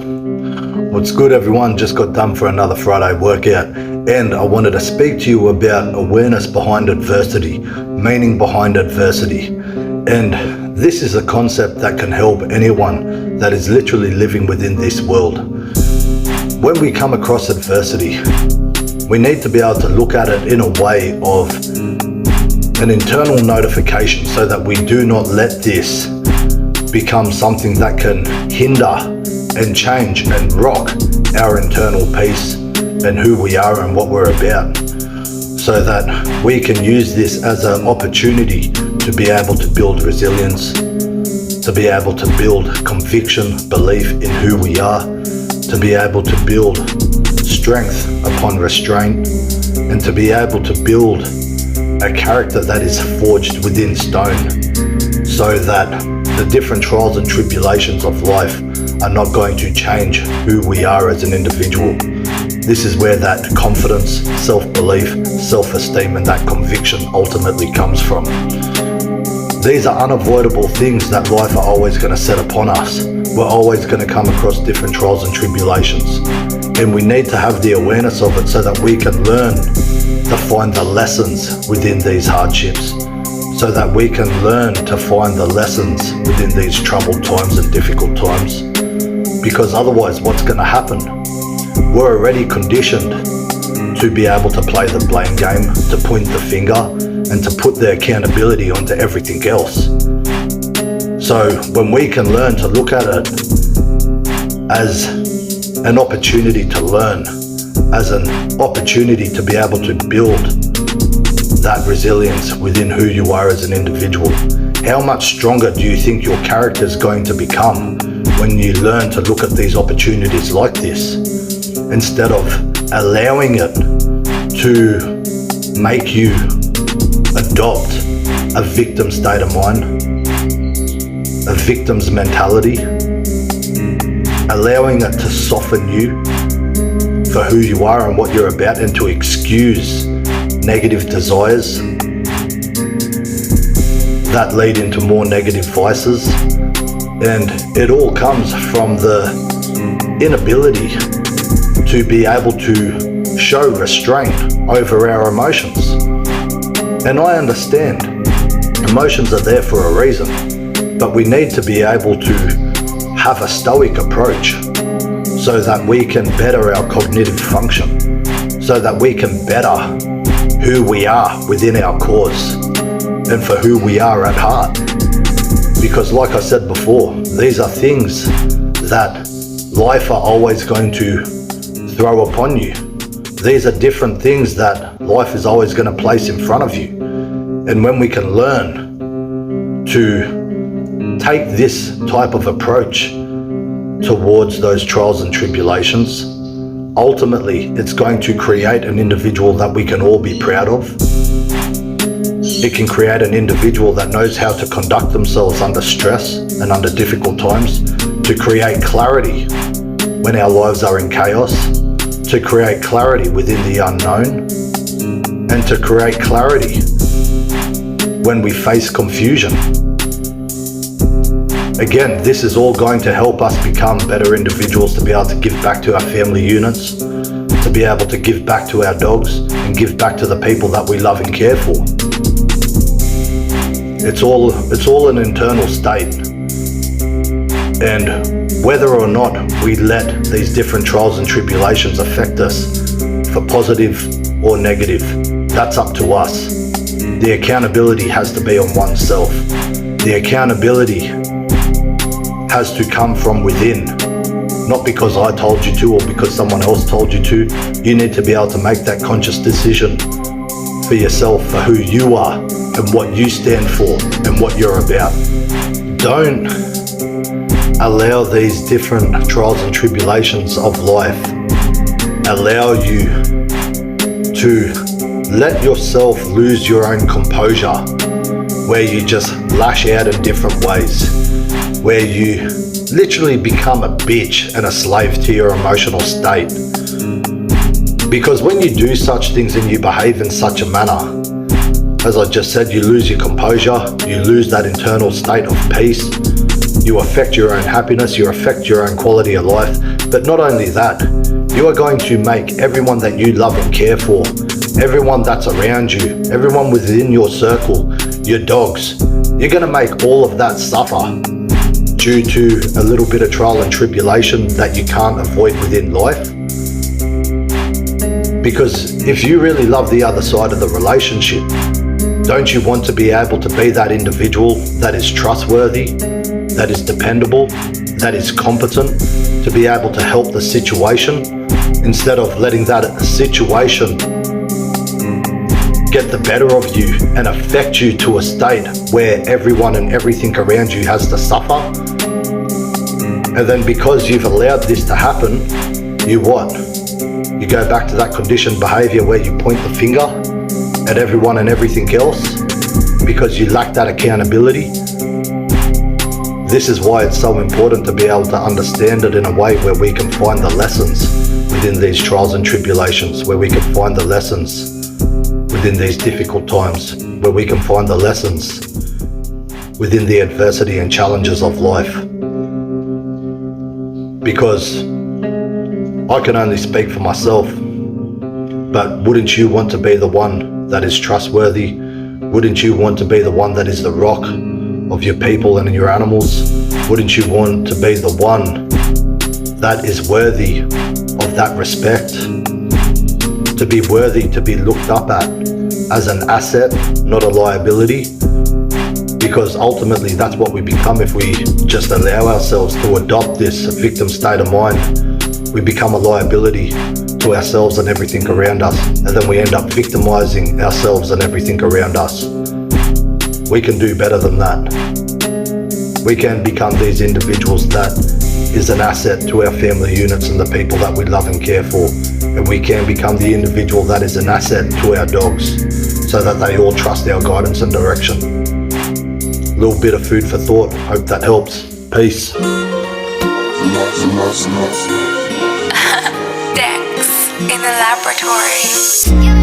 What's good, everyone? Just got done for another Friday workout, and I wanted to speak to you about awareness behind adversity, meaning behind adversity. And this is a concept that can help anyone that is literally living within this world. When we come across adversity, we need to be able to look at it in a way of an internal notification so that we do not let this become something that can hinder and change and rock our internal peace and who we are and what we're about, so that we can use this as an opportunity to be able to build resilience, to be able to build conviction, belief in who we are, to be able to build strength upon restraint, and to be able to build a character that is forged within stone, so that the different trials and tribulations of life are not going to change who we are as an individual. This is where that confidence, self-belief, self-esteem, and that conviction ultimately comes from. These are unavoidable things that life are always going to set upon us. We're always going to come across different trials and tribulations, and we need to have the awareness of it so that we can learn to find the lessons within these hardships, so that we can learn to find the lessons within these troubled times and difficult times. Because otherwise, what's going to happen? We're already conditioned to be able to play the blame game, to point the finger, and to put the accountability onto everything else. So when we can learn to look at it as an opportunity to learn, as an opportunity to be able to build that resilience within who you are as an individual, how much stronger do you think your character is going to become when you learn to look at these opportunities like this, instead of allowing it to make you adopt a victim state of mind, a victim's mentality, allowing it to soften you for who you are and what you're about, and to excuse negative desires that lead into more negative vices. And it all comes from the inability to be able to show restraint over our emotions. And I understand emotions are there for a reason, but we need to be able to have a stoic approach so that we can better our cognitive function, so that we can better who we are within our cause and for who we are at heart. Because like I said before, these are things that life are always going to throw upon you. These are different things that life is always going to place in front of you. And when we can learn to take this type of approach towards those trials and tribulations, ultimately it's going to create an individual that we can all be proud of. It can create an individual that knows how to conduct themselves under stress and under difficult times, to create clarity when our lives are in chaos, to create clarity within the unknown, and to create clarity when we face confusion. Again, this is all going to help us become better individuals, to be able to give back to our family units, to be able to give back to our dogs, and give back to the people that we love and care for. It's all an internal state. And whether or not we let these different trials and tribulations affect us for positive or negative, that's up to us. The accountability has to be on oneself. The accountability has to come from within, not because I told you to or because someone else told you to. You need to be able to make that conscious decision for yourself, for who you are and what you stand for and what you're about. Don't allow these different trials and tribulations of life allow you to let yourself lose your own composure, where you just lash out in different ways, where you literally become a bitch and a slave to your emotional state. Because when you do such things and you behave in such a manner, as I just said, you lose your composure, you lose that internal state of peace, You affect your own happiness, you affect your own quality of life. But not only that, you are going to make everyone that you love and care for, everyone that's around you, everyone within your circle, your dogs, you're going to make all of that suffer due to a little bit of trial and tribulation that you can't avoid within life. Because if you really love the other side of the relationship, don't you want to be able to be that individual that is trustworthy, that is dependable, that is competent, to be able to help the situation instead of letting that situation get the better of you and affect you to a state where everyone and everything around you has to suffer? And then because you've allowed this to happen, you what? You go back to that conditioned behavior where you point the finger at everyone and everything else because you lack that accountability. This is why it's so important to be able to understand it in a way where we can find the lessons within these trials and tribulations, where we can find the lessons within these difficult times, where we can find the lessons within the adversity and challenges of life. Because I can only speak for myself, but wouldn't you want to be the one that is trustworthy? Wouldn't you want to be the one that is the rock of your people and your animals? Wouldn't you want to be the one that is worthy of that respect? To be worthy to be looked up at as an asset, not a liability? Because ultimately that's what we become if we just allow ourselves to adopt this victim state of mind. We become a liability to ourselves and everything around us, and then we end up victimizing ourselves and everything around us. We can do better than that. We can become these individuals that is an asset to our family units and the people that we love and care for. And we can become the individual that is an asset to our dogs so that they all trust our guidance and direction. A little bit of food for thought. Hope that helps. Peace. Dex in the laboratory.